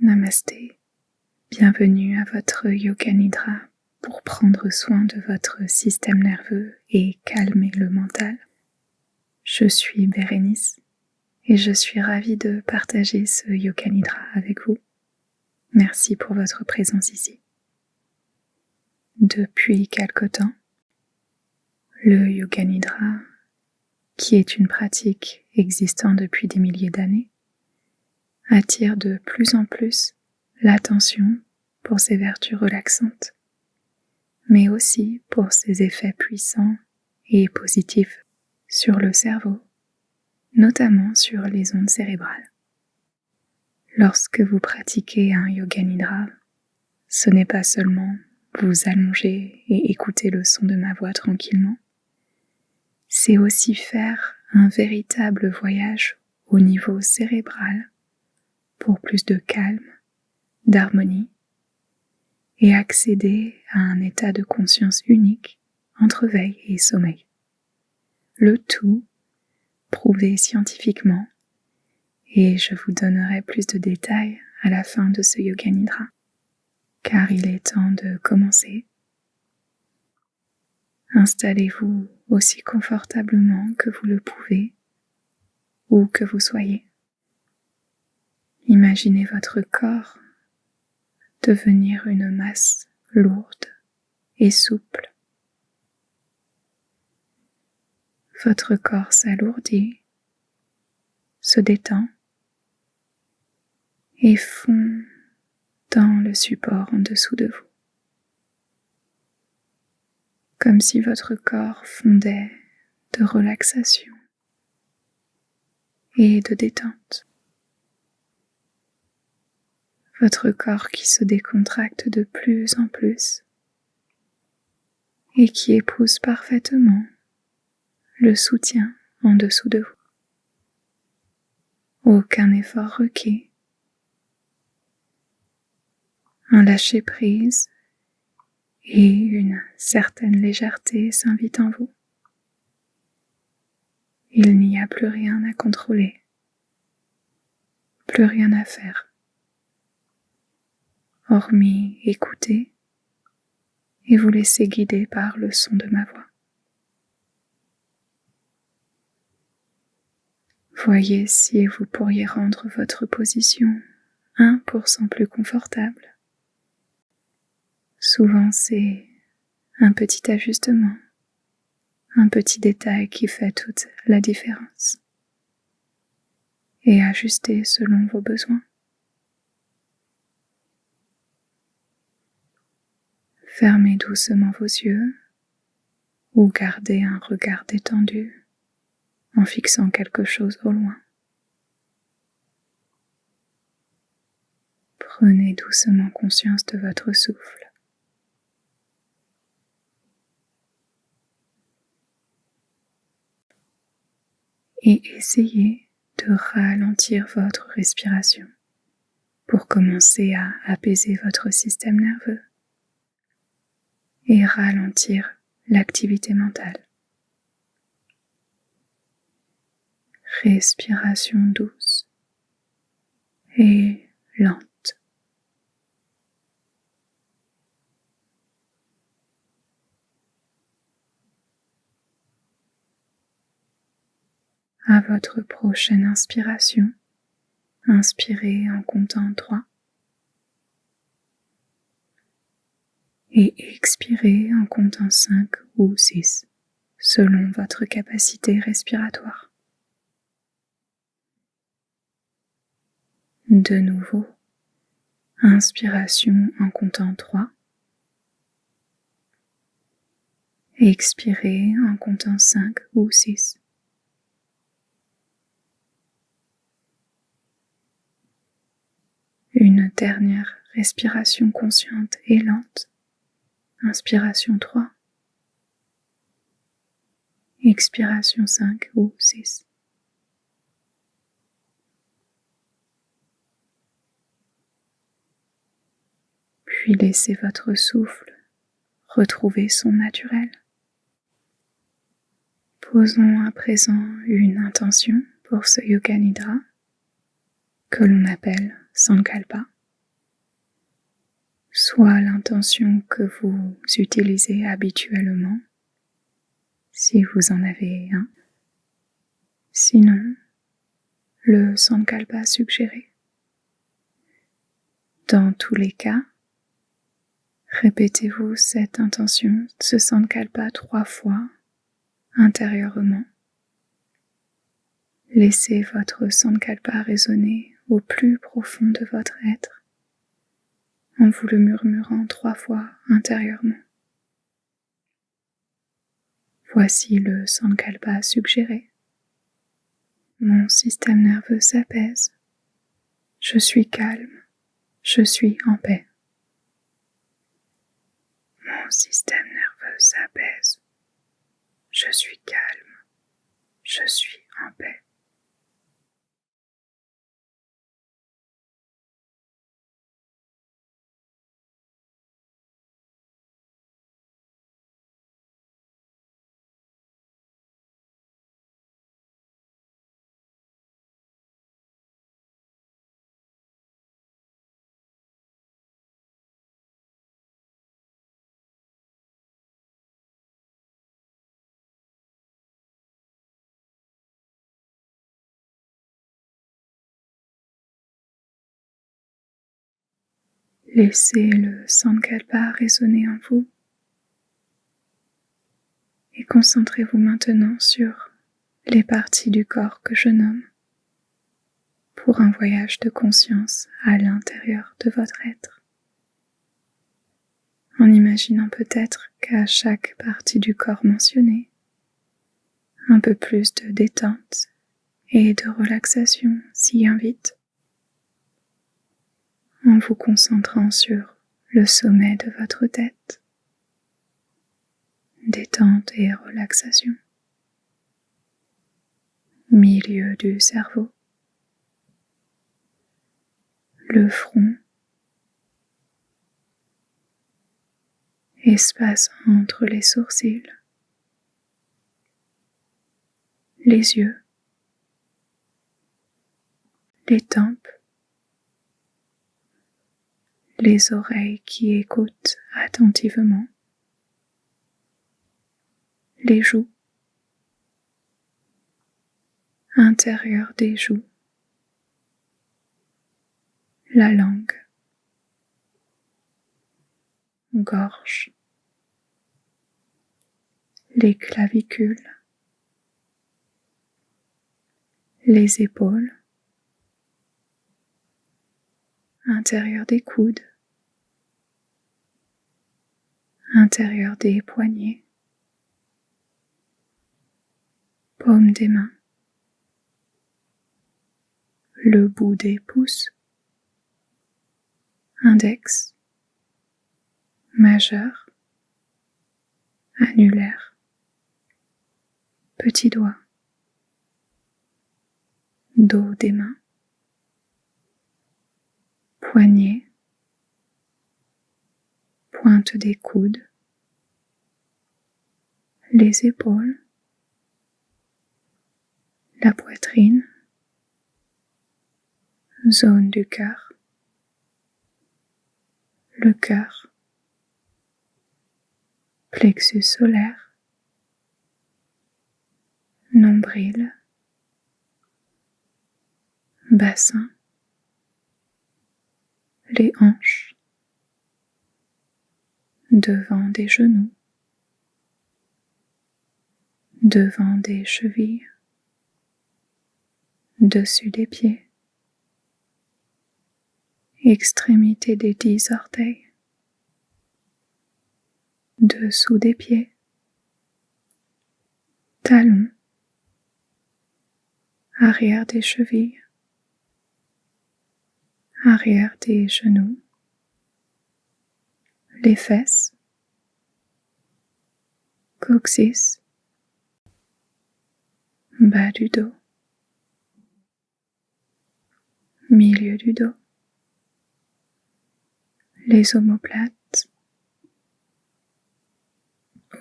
Namasté, bienvenue à votre Yoga Nidra pour prendre soin de votre système nerveux et calmer le mental. Je suis Bérénice et je suis ravie de partager ce Yoga Nidra avec vous. Merci pour votre présence ici. Depuis quelque temps, le Yoga Nidra, qui est une pratique existant depuis des milliers d'années, attire de plus en plus l'attention pour ses vertus relaxantes, mais aussi pour ses effets puissants et positifs sur le cerveau, notamment sur les ondes cérébrales. Lorsque vous pratiquez un Yoga Nidra, ce n'est pas seulement vous allonger et écouter le son de ma voix tranquillement, c'est aussi faire un véritable voyage au niveau cérébral pour plus de calme, d'harmonie et accéder à un état de conscience unique entre veille et sommeil. Le tout prouvé scientifiquement, et je vous donnerai plus de détails à la fin de ce Yoga Nidra, car il est temps de commencer. Installez-vous aussi confortablement que vous le pouvez, où que vous soyez. Imaginez votre corps devenir une masse lourde et souple. Votre corps s'alourdit, se détend et fond dans le support en dessous de vous. Comme si votre corps fondait de relaxation et de détente. Votre corps qui se décontracte de plus en plus et qui épouse parfaitement le soutien en dessous de vous. Aucun effort requis. Un lâcher-prise et une certaine légèreté s'invitent en vous. Il n'y a plus rien à contrôler, plus rien à faire, hormis écouter et vous laisser guider par le son de ma voix. Voyez si vous pourriez rendre votre position 1% plus confortable. Souvent c'est un petit ajustement, un petit détail qui fait toute la différence. Et ajustez selon vos besoins. Fermez doucement vos yeux ou gardez un regard détendu en fixant quelque chose au loin. Prenez doucement conscience de votre souffle. Et essayez de ralentir votre respiration pour commencer à apaiser votre système nerveux et ralentir l'activité mentale. Respiration douce et lente. À votre prochaine inspiration, inspirez en comptant 3 et expirez en comptant 5 ou 6, selon votre capacité respiratoire. De nouveau, inspiration en comptant 3, expirez en comptant 5 ou 6. Une dernière respiration consciente et lente. Inspiration 3. Expiration 5 ou 6. Puis laissez votre souffle retrouver son naturel. Posons à présent une intention pour ce Yoga Nidra que l'on appelle Sankalpa. soit l'intention que vous utilisez habituellement, si vous en avez un, sinon le Sankalpa suggéré. Dans tous les cas, répétez-vous cette intention, ce Sankalpa 3 fois intérieurement. Laissez votre Sankalpa résonner au plus profond de votre être en vous le murmurant 3 fois intérieurement. Voici le Sankalpa suggéré. Mon système nerveux s'apaise. Je suis calme. Je suis en paix. Mon système nerveux s'apaise. Je suis calme. Je suis en paix. Laissez le Sankalpa résonner en vous et concentrez-vous maintenant sur les parties du corps que je nomme pour un voyage de conscience à l'intérieur de votre être. En imaginant peut-être qu'à chaque partie du corps mentionnée, un peu plus de détente et de relaxation s'y invite, en vous concentrant sur le sommet de votre tête, détente et relaxation, milieu du cerveau, le front, espace entre les sourcils, les yeux, les tempes, les oreilles qui écoutent attentivement, les joues, intérieur des joues, la langue, gorge, les clavicules, les épaules, intérieur des coudes, intérieur des poignets, paume des mains, le bout des pouces, index, majeur, annulaire, petit doigt, dos des mains, poignet, pointe des coudes, les épaules, la poitrine, zone du cœur, le cœur, plexus solaire, nombril, bassin, les hanches, devant des genoux, devant des chevilles, dessus des pieds, extrémité des 10 orteils, dessous des pieds, talons, arrière des chevilles, arrière des genoux, les fesses, coccyx, bas du dos, milieu du dos, les omoplates,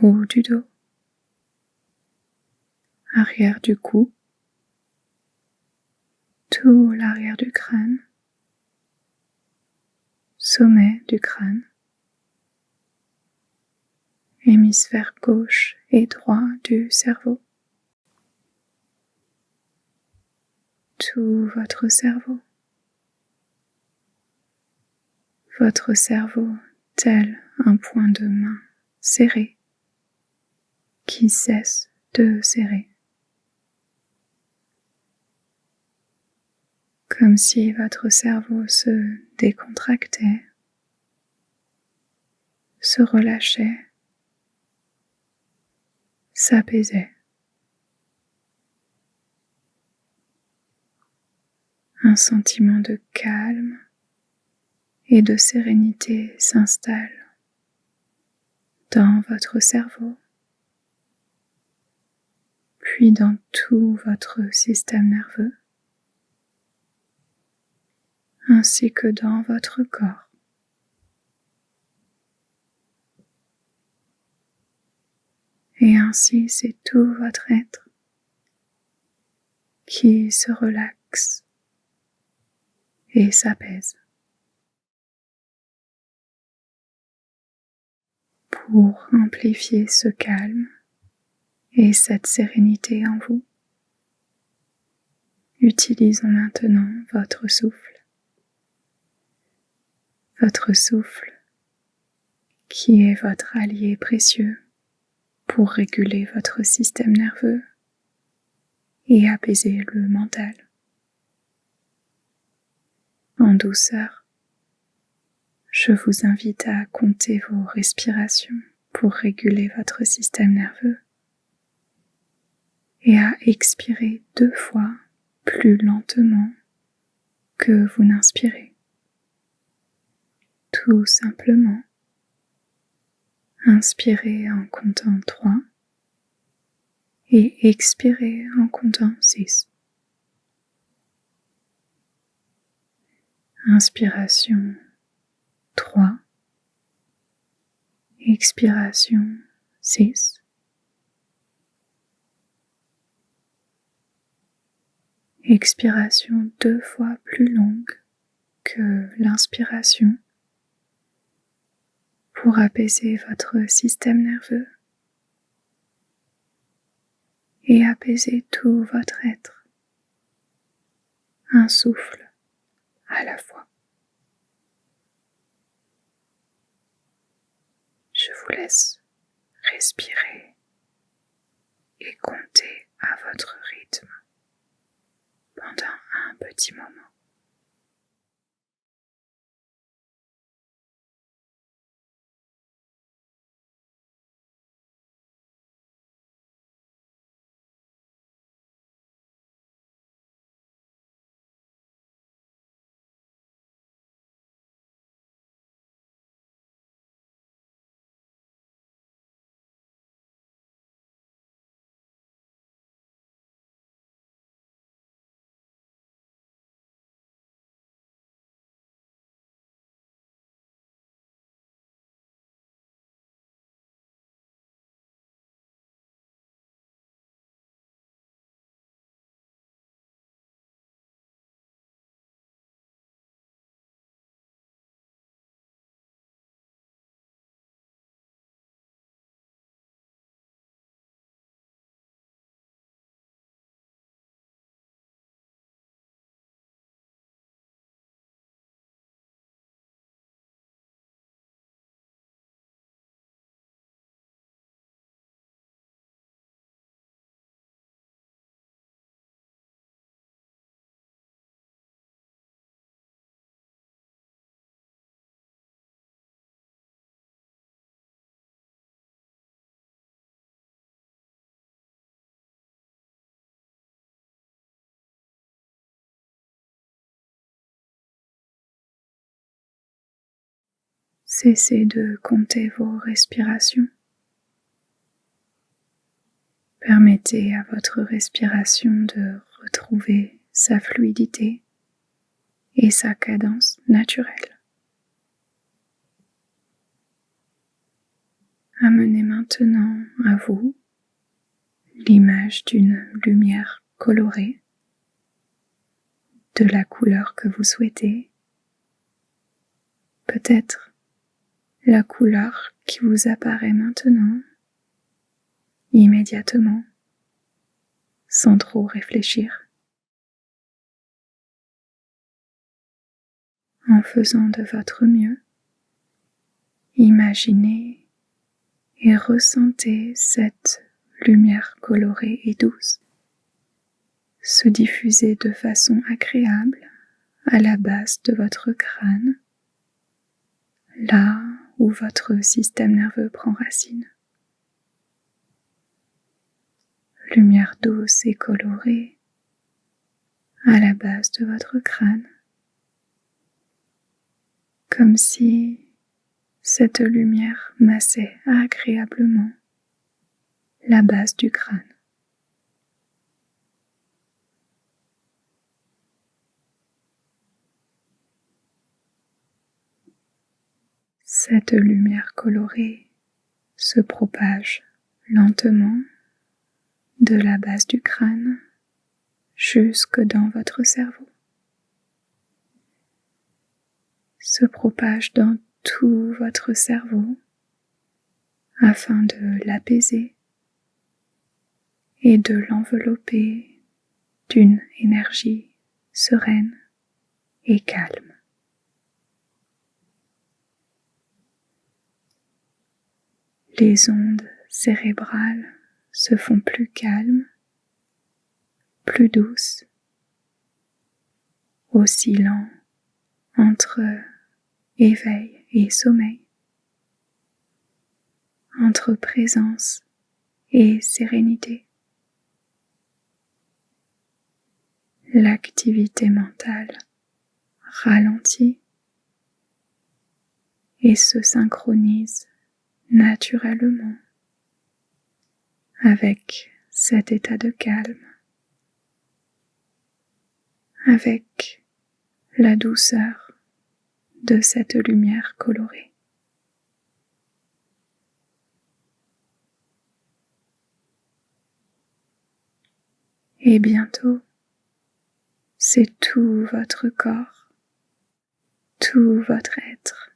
haut du dos, arrière du cou, tout l'arrière du crâne, sommet du crâne, hémisphère gauche et droit du cerveau. Tout votre cerveau tel un point de main serré qui cesse de serrer. Comme si votre cerveau se décontractait, se relâchait, s'apaisait. Un sentiment de calme et de sérénité s'installe dans votre cerveau, puis dans tout votre système nerveux, ainsi que dans votre corps. Et ainsi, c'est tout votre être qui se relaxe et s'apaise. Pour amplifier ce calme et cette sérénité en vous, utilisons maintenant votre souffle. Votre souffle qui est votre allié précieux pour réguler votre système nerveux et apaiser le mental. En douceur, je vous invite à compter vos respirations pour réguler votre système nerveux et à expirer 2 fois plus lentement que vous n'inspirez. Tout simplement, inspirez en comptant 3 et expirez en comptant 6. Inspiration 3, expiration 6. Expiration 2 fois plus longue que l'inspiration pour apaiser votre système nerveux et apaiser tout votre être. Un souffle à la fois. Je vous laisse respirer et compter à votre rythme pendant un petit moment. Cessez de compter vos respirations. Permettez à votre respiration de retrouver sa fluidité et sa cadence naturelle. Amenez maintenant à vous l'image d'une lumière colorée de la couleur que vous souhaitez, peut-être la couleur qui vous apparaît maintenant immédiatement, sans trop réfléchir. En faisant de votre mieux, imaginez et ressentez cette lumière colorée et douce se diffuser de façon agréable à la base de votre crâne, là où votre système nerveux prend racine. Lumière douce et colorée à la base de votre crâne, comme si cette lumière massait agréablement la base du crâne. Cette lumière colorée se propage lentement de la base du crâne jusque dans votre cerveau, se propage dans tout votre cerveau afin de l'apaiser et de l'envelopper d'une énergie sereine et calme. Les ondes cérébrales se font plus calmes, plus douces, oscillant entre éveil et sommeil, entre présence et sérénité. L'activité mentale ralentit et se synchronise naturellement avec cet état de calme, avec la douceur de cette lumière colorée. Et bientôt, c'est tout votre corps, tout votre être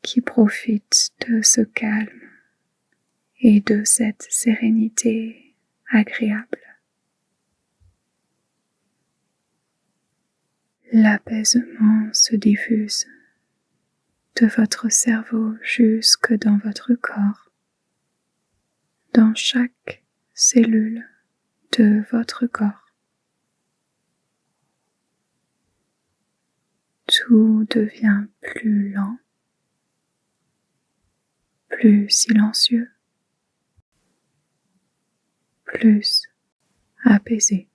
qui profite de ce calme et de cette sérénité agréable. L'apaisement se diffuse de votre cerveau jusque dans votre corps, dans chaque cellule de votre corps. Tout devient plus lent, plus silencieux, plus apaisé.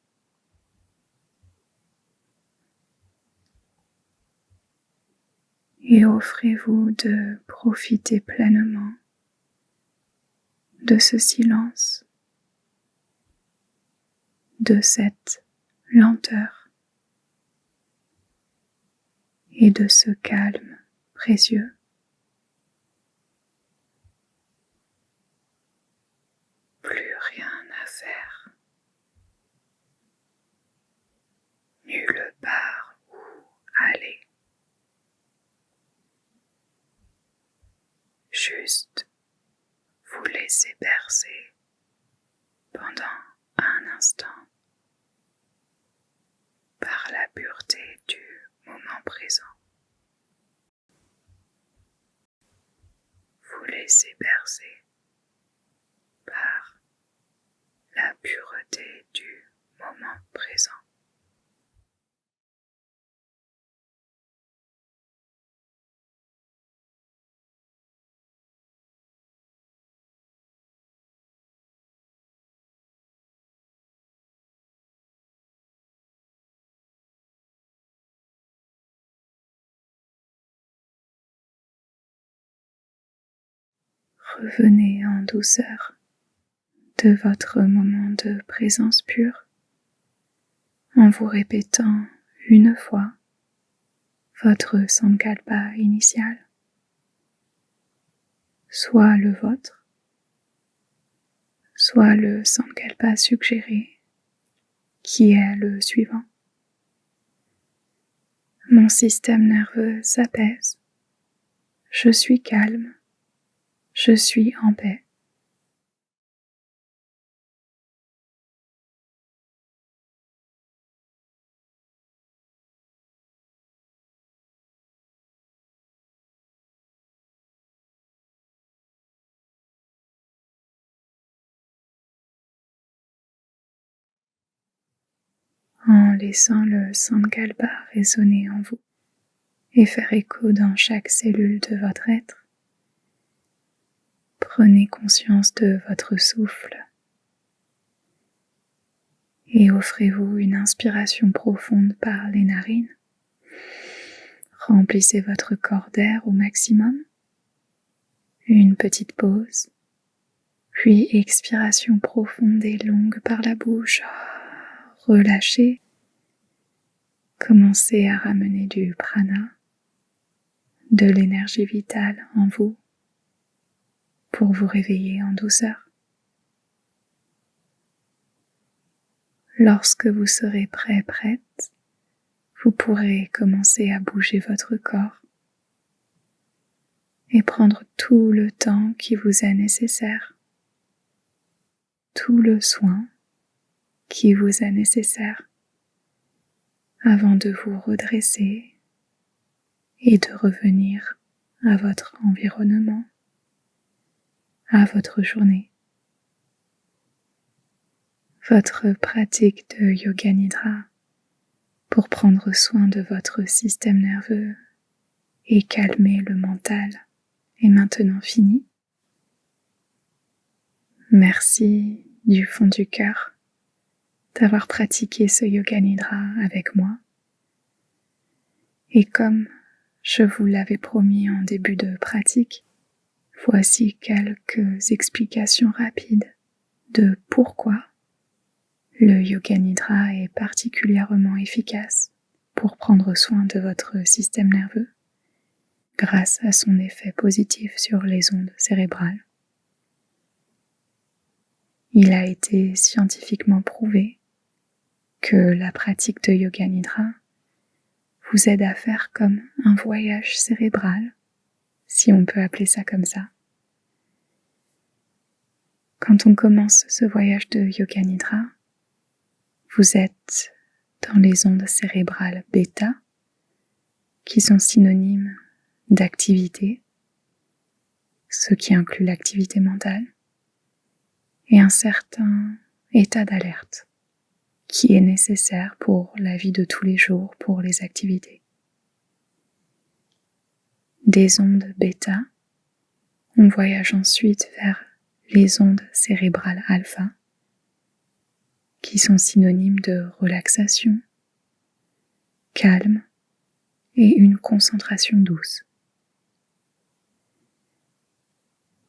Et offrez-vous de profiter pleinement de ce silence, de cette lenteur et de ce calme précieux. Plus rien à faire, nulle part où aller, juste vous laisser bercer pendant un instant par la pureté du moment présent. Vous laisser bercer par la pureté du moment présent. Revenez en douceur de votre moment de présence pure en vous répétant une fois votre Sankalpa initial, soit le vôtre, soit le Sankalpa suggéré qui est le suivant. Mon système nerveux s'apaise, je suis calme, je suis en paix. en laissant le Sankalpa résonner en vous et faire écho dans chaque cellule de votre être. Prenez conscience de votre souffle et offrez-vous une inspiration profonde par les narines. Remplissez votre corps d'air au maximum. Une petite pause, puis expiration profonde et longue par la bouche. Relâchez. Commencez à ramener du prana, de l'énergie vitale en vous pour vous réveiller en douceur. Lorsque vous serez prête, vous pourrez commencer à bouger votre corps et prendre tout le temps qui vous est nécessaire, tout le soin qui vous est nécessaire avant de vous redresser et de revenir à votre environnement, à votre journée. Votre pratique de Yoga Nidra pour prendre soin de votre système nerveux et calmer le mental est maintenant finie. Merci du fond du cœur d'avoir pratiqué ce Yoga Nidra avec moi. Et comme je vous l'avais promis en début de pratique, voici quelques explications rapides de pourquoi le Yoga Nidra est particulièrement efficace pour prendre soin de votre système nerveux grâce à son effet positif sur les ondes cérébrales. Il a été scientifiquement prouvé que la pratique de Yoga Nidra vous aide à faire comme un voyage cérébral, si on peut appeler ça comme ça. Quand on commence ce voyage de Yoga Nidra, vous êtes dans les ondes cérébrales bêta, qui sont synonymes d'activité, ce qui inclut l'activité mentale, et un certain état d'alerte qui est nécessaire pour la vie de tous les jours, pour les activités. Des ondes bêta, on voyage ensuite vers les ondes cérébrales alpha, qui sont synonymes de relaxation, calme et une concentration douce.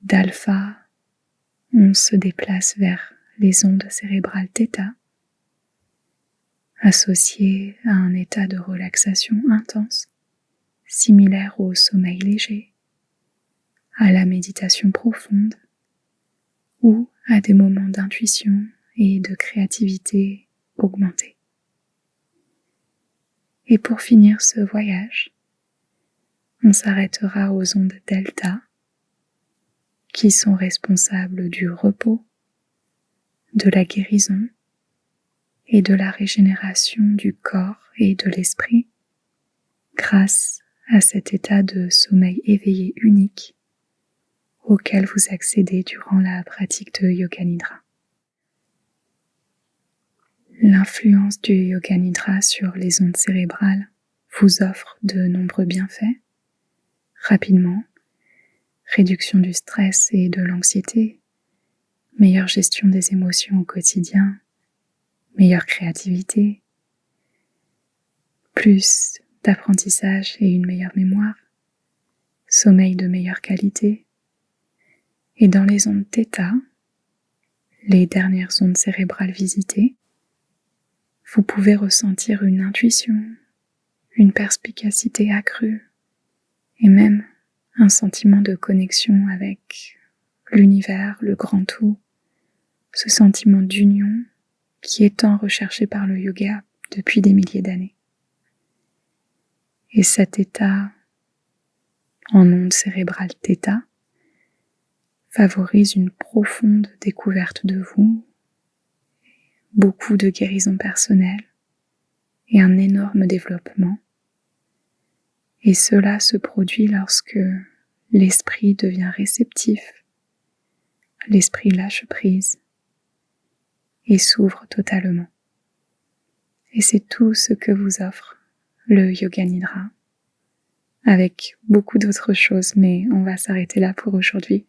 D'alpha, on se déplace vers les ondes cérébrales θ, associées à un état de relaxation intense, similaire au sommeil léger, à la méditation profonde ou à des moments d'intuition et de créativité augmentée. Et pour finir ce voyage, on s'arrêtera aux ondes delta, qui sont responsables du repos, de la guérison et de la régénération du corps et de l'esprit, grâce à cet état de sommeil éveillé unique auquel vous accédez durant la pratique de Yoga Nidra. L'influence du Yoga Nidra sur les ondes cérébrales vous offre de nombreux bienfaits. Rapidement, réduction du stress et de l'anxiété, meilleure gestion des émotions au quotidien, meilleure créativité, plus d'apprentissage et une meilleure mémoire, sommeil de meilleure qualité. Et dans les ondes θ, les dernières ondes cérébrales visitées, vous pouvez ressentir une intuition, une perspicacité accrue et même un sentiment de connexion avec l'univers, le grand tout, ce sentiment d'union qui est tant recherché par le yoga depuis des milliers d'années. Et cet état en ondes cérébrales θ favorise une profonde découverte de vous, beaucoup de guérison personnelle et un énorme développement. Et cela se produit lorsque l'esprit devient réceptif, l'esprit lâche prise et s'ouvre totalement. Et c'est tout ce que vous offre le Yoga Nidra, avec beaucoup d'autres choses, mais on va s'arrêter là pour aujourd'hui.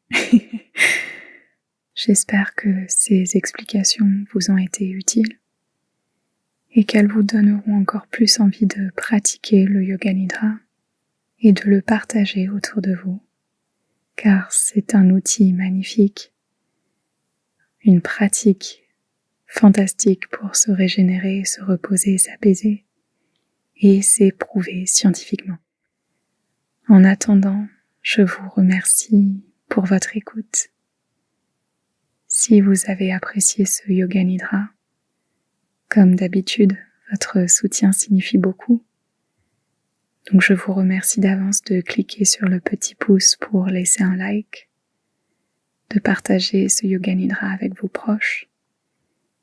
J'espère que ces explications vous ont été utiles et qu'elles vous donneront encore plus envie de pratiquer le Yoga Nidra et de le partager autour de vous, car c'est un outil magnifique, une pratique fantastique pour se régénérer, se reposer, s'apaiser, et c'est prouvé scientifiquement. En attendant, je vous remercie pour votre écoute. Si vous avez apprécié ce Yoga Nidra, comme d'habitude, votre soutien signifie beaucoup. Donc je vous remercie d'avance de cliquer sur le petit pouce pour laisser un like, de partager ce Yoga Nidra avec vos proches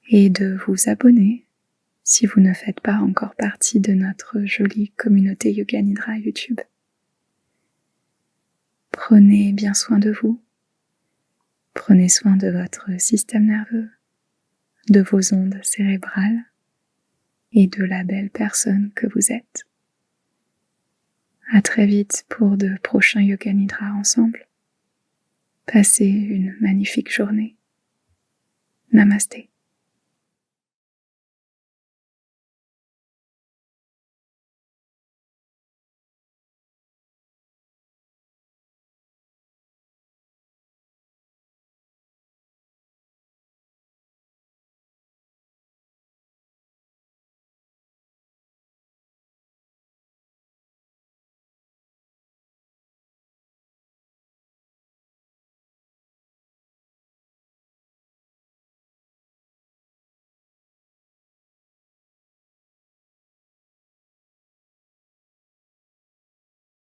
et de vous abonner si vous ne faites pas encore partie de notre jolie communauté Yoga Nidra YouTube. Prenez bien soin de vous, prenez soin de votre système nerveux, de vos ondes cérébrales et de la belle personne que vous êtes. À très vite pour de prochains Yoga Nidra ensemble. Passez une magnifique journée. Namasté.